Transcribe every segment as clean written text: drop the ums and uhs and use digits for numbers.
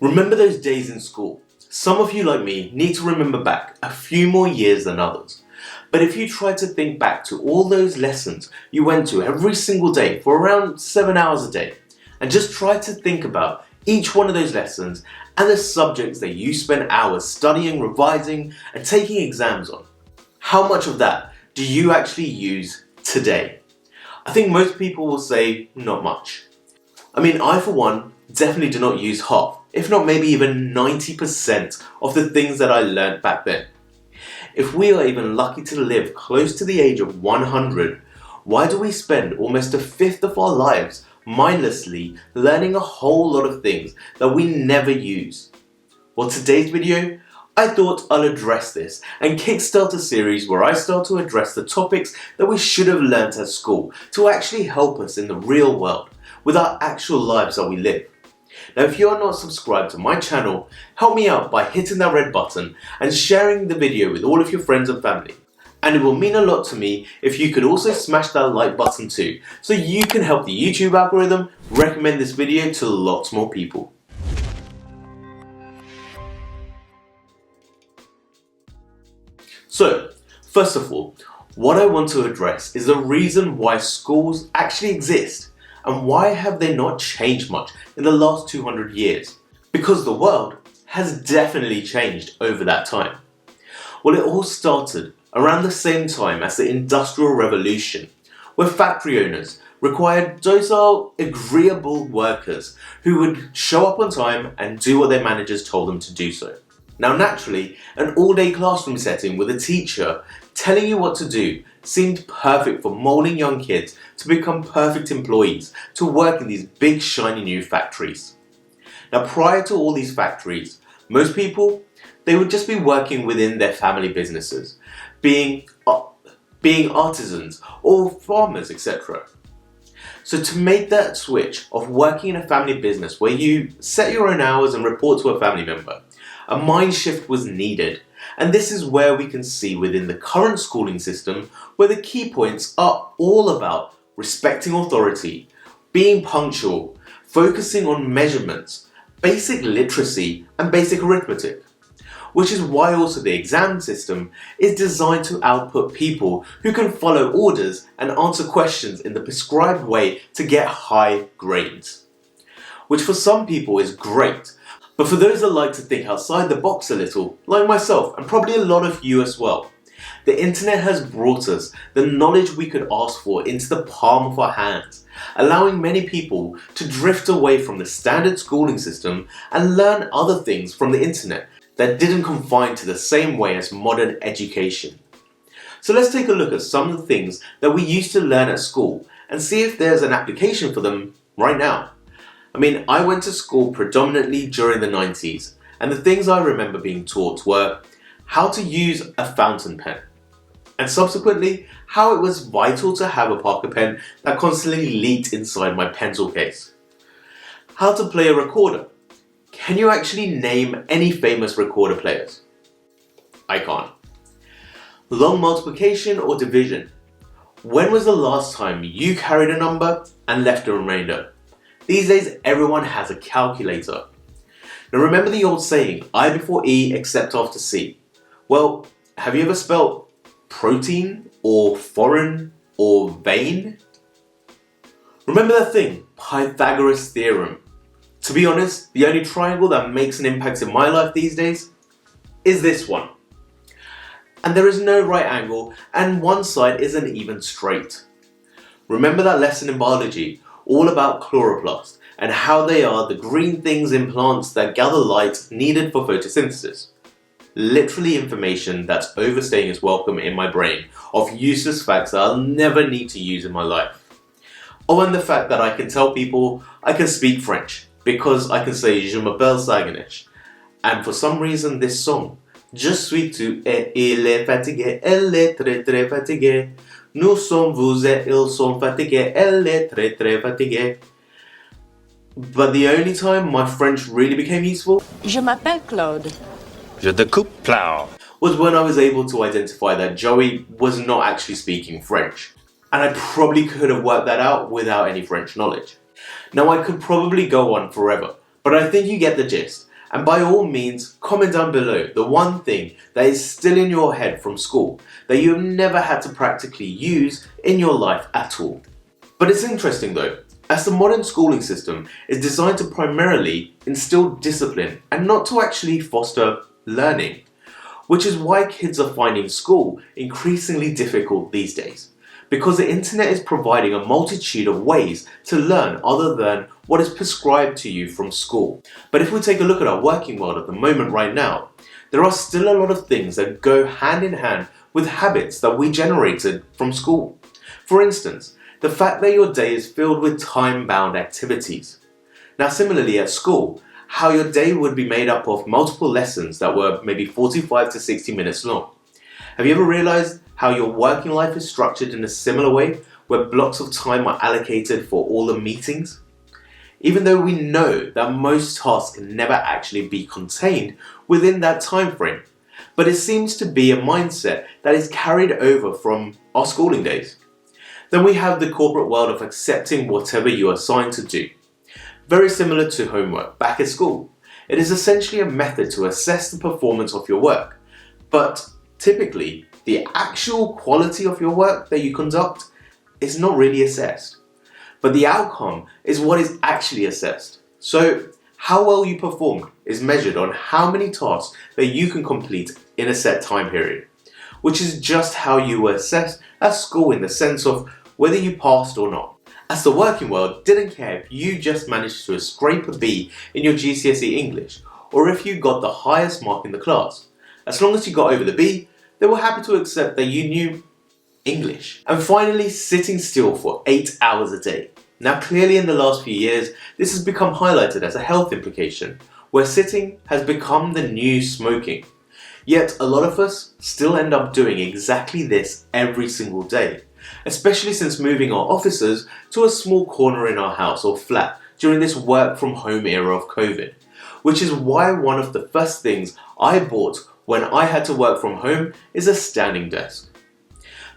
Remember those days in school? Some of you, like me, need to remember back a few more years than others. But if you try to think back to all those lessons you went to every single day for around 7 hours a day, and just try to think about each one of those lessons and the subjects that you spent hours studying, revising, and taking exams on, how much of that do you actually use today? I think most people will say not much. I mean, I for one definitely do not use half, if not maybe even 90% of the things that I learned back then. If we are even lucky to live close to the age of 100, why do we spend almost a fifth of our lives mindlessly learning a whole lot of things that we never use? Well, today's video, I thought I'll address this and kickstart a series where I start to address the topics that we should have learnt at school to actually help us in the real world with our actual lives that we live. Now, if you are not subscribed to my channel, help me out by hitting that red button and sharing the video with all of your friends and family. And it will mean a lot to me if you could also smash that like button too, so you can help the YouTube algorithm recommend this video to lots more people. So, first of all, what I want to address is the reason why schools actually exist. And why have they not changed much in the last 200 years? Because the world has definitely changed over that time. Well, it all started around the same time as the Industrial Revolution, where factory owners required docile, agreeable workers who would show up on time and do what their managers told them to do so. Now, naturally, an all-day classroom setting with a teacher telling you what to do seemed perfect for molding young kids to become perfect employees to work in these big shiny new factories. Now, prior to all these factories, most people, they would just be working within their family businesses, being artisans or farmers, etc. So to make that switch of working in a family business where you set your own hours and report to a family member, a mind shift was needed. And this is where we can see within the current schooling system where the key points are all about respecting authority, being punctual, focusing on measurements, basic literacy and basic arithmetic. Which is why also the exam system is designed to output people who can follow orders and answer questions in the prescribed way to get high grades. Which for some people is great. But for those that like to think outside the box a little, like myself and probably a lot of you as well, the internet has brought us the knowledge we could ask for into the palm of our hands, allowing many people to drift away from the standard schooling system and learn other things from the internet that didn't confine to the same way as modern education. So let's take a look at some of the things that we used to learn at school and see if there's an application for them right now. I mean, I went to school predominantly during the 90s, and the things I remember being taught were how to use a fountain pen, and subsequently how it was vital to have a Parker pen that constantly leaked inside my pencil case. How to play a recorder. Can you actually name any famous recorder players? I can't. Long multiplication or division. When was the last time you carried a number and left a remainder? These days, everyone has a calculator. Now remember the old saying, I before E except after C. Well, have you ever spelled protein or foreign or vein? Remember that thing, Pythagoras theorem. To be honest, the only triangle that makes an impact in my life these days is this one. And there is no right angle and one side isn't even straight. Remember that lesson in biology? All about chloroplasts and how they are the green things in plants that gather light needed for photosynthesis. Literally information that's overstaying its welcome in my brain of useless facts that I'll never need to use in my life. Oh, and the fact that I can tell people I can speak French because I can say Je m'appelle Ganesh. And for some reason this song, Je suis tout et il est fatigué, elle est très très fatiguée. Nous sommes vous et ils sont fatigués, elle est très très fatiguée. But the only time my French really became useful, Je m'appelle Claude. Je découpe plow. Was when I was able to identify that Joey was not actually speaking French. And I probably could have worked that out without any French knowledge. Now I could probably go on forever, but I think you get the gist. And by all means, comment down below the one thing that is still in your head from school that you have never had to practically use in your life at all. But it's interesting though, as the modern schooling system is designed to primarily instill discipline and not to actually foster learning, which is why kids are finding school increasingly difficult these days, because the internet is providing a multitude of ways to learn other than what is prescribed to you from school. But if we take a look at our working world at the moment right now, there are still a lot of things that go hand in hand with habits that we generated from school. For instance, the fact that your day is filled with time-bound activities. Now similarly at school, how your day would be made up of multiple lessons that were maybe 45 to 60 minutes long. Have you ever realized how your working life is structured in a similar way, where blocks of time are allocated for all the meetings? Even though we know that most tasks can never actually be contained within that time frame, but it seems to be a mindset that is carried over from our schooling days. Then we have the corporate world of accepting whatever you are assigned to do. Very similar to homework back at school. It is essentially a method to assess the performance of your work, but typically the actual quality of your work that you conduct is not really assessed. But the outcome is what is actually assessed. So how well you performed is measured on how many tasks that you can complete in a set time period, which is just how you were assessed at school in the sense of whether you passed or not. As the working world didn't care if you just managed to scrape a B in your GCSE English, or if you got the highest mark in the class. As long as you got over the B, they were happy to accept that you knew English. And finally, sitting still for 8 hours a day. Now clearly in the last few years, this has become highlighted as a health implication, where sitting has become the new smoking. Yet a lot of us still end up doing exactly this every single day, especially since moving our offices to a small corner in our house or flat during this work from home era of COVID, which is why one of the first things I bought when I had to work from home is a standing desk.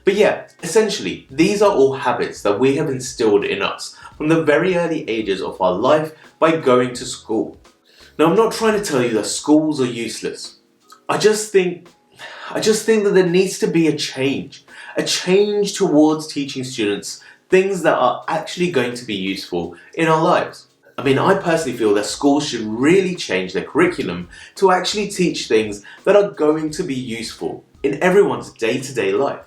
But yeah, essentially, these are all habits that we have instilled in us from the very early ages of our life by going to school. Now, I'm not trying to tell you that schools are useless. I just think that there needs to be a change towards teaching students things that are actually going to be useful in our lives. I mean, I personally feel that schools should really change their curriculum to actually teach things that are going to be useful in everyone's day-to-day life.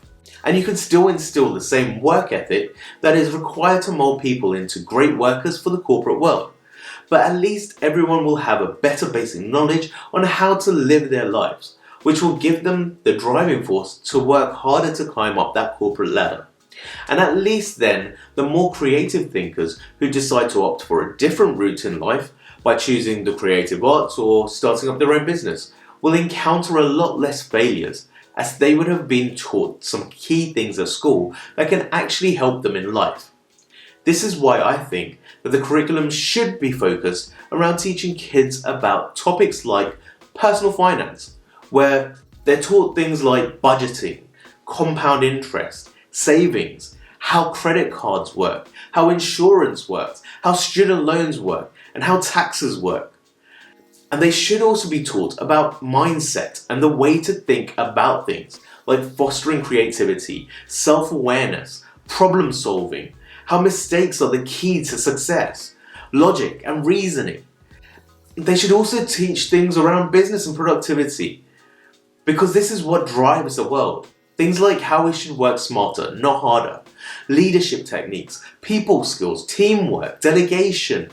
And you can still instill the same work ethic that is required to mold people into great workers for the corporate world. But at least everyone will have a better basic knowledge on how to live their lives, which will give them the driving force to work harder to climb up that corporate ladder. And at least then, the more creative thinkers who decide to opt for a different route in life by choosing the creative arts or starting up their own business will encounter a lot less failures, as they would have been taught some key things at school that can actually help them in life. This is why I think that the curriculum should be focused around teaching kids about topics like personal finance, where they're taught things like budgeting, compound interest, savings, how credit cards work, how insurance works, how student loans work, and how taxes work. And they should also be taught about mindset and the way to think about things, like fostering creativity, self-awareness, problem solving, how mistakes are the key to success, logic and reasoning. They should also teach things around business and productivity, because this is what drives the world. Things like how we should work smarter, not harder, leadership techniques, people skills, teamwork, delegation,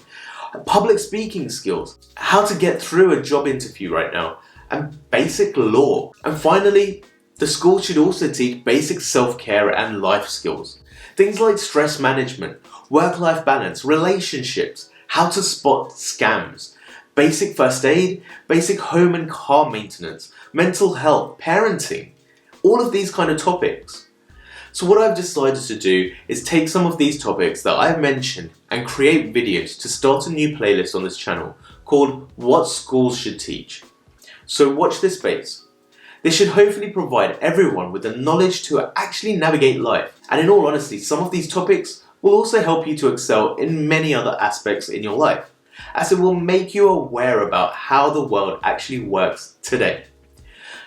public speaking skills, how to get through a job interview right now, and basic law. And finally, the school should also teach basic self-care and life skills. Things like stress management, work-life balance, relationships, how to spot scams, basic first aid, basic home and car maintenance, mental health, parenting, all of these kind of topics. So what I've decided to do is take some of these topics that I've mentioned and create videos to start a new playlist on this channel called What Schools Should Teach. So watch this space. This should hopefully provide everyone with the knowledge to actually navigate life. And in all honesty, some of these topics will also help you to excel in many other aspects in your life. as it will make you aware about how the world actually works today.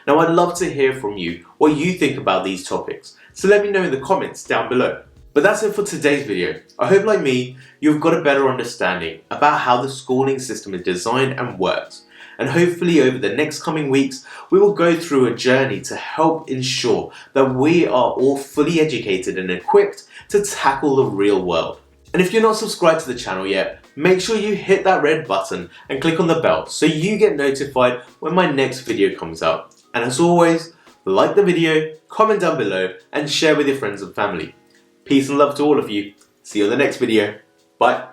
Now, I'd love to hear from you what you think about these topics, so let me know in the comments down below. But that's it for today's video. I hope, like me, you've got a better understanding about how the schooling system is designed and works. And hopefully over the next coming weeks, we will go through a journey to help ensure that we are all fully educated and equipped to tackle the real world. And if you're not subscribed to the channel yet, make sure you hit that red button and click on the bell so you get notified when my next video comes out. And as always, like the video, comment down below, and share with your friends and family. Peace and love to all of you. See you in the next video. Bye.